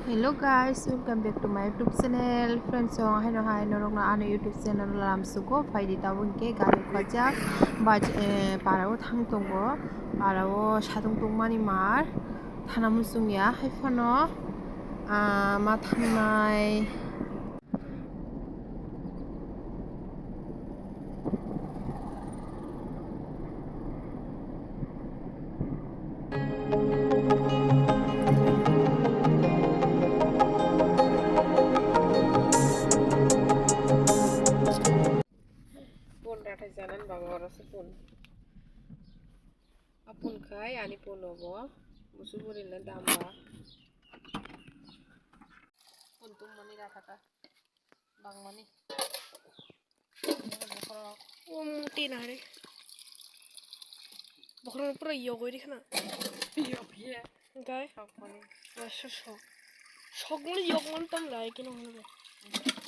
Hello guys, welcome back to my YouTube channel. Friends, hai norong na ano YouTube channel lam sugo faidi tawon ke gari khajak baj parao thang tongo parao sadung tongmani mar thana muchung ya hai phano ma thangnai pun rathai janan bangor ase pun apun khai ani pun obo musuburi na damba pun tum mani rathaka bangmani muti nare bokron pura yogoi dikhna yogiye gai sakmani asha shogmani yogman tam lai kino hone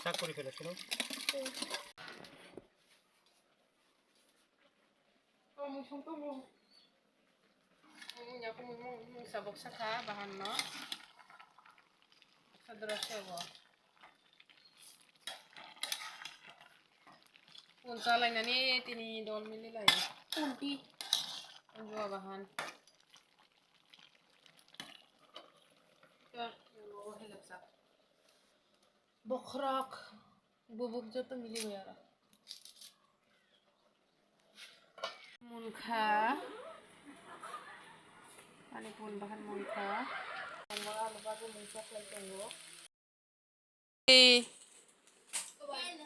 শাক করে ফেলেছিল muchung to mo nya ko mung sabok sakha bahan no sadra sebo pun salai nani tini dol mili lai unti unjua bahan ya lo helak sak bokrak bubuk joto mili bayara munkha ani pun bahan munkha mangala lupaku muncak lai tonggo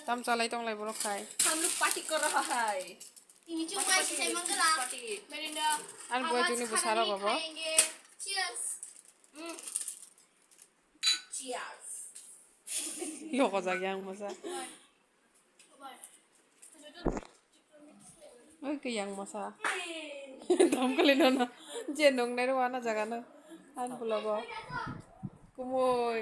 tam chalai tong lai borok khai हम लोग party कर रहा है ini cuma saya manggala merinda an boy juni busara babo cheers cheers loko jagyang masa oi ke yang masa tam kali nona jenong nero wana jagana an bulogo kumoy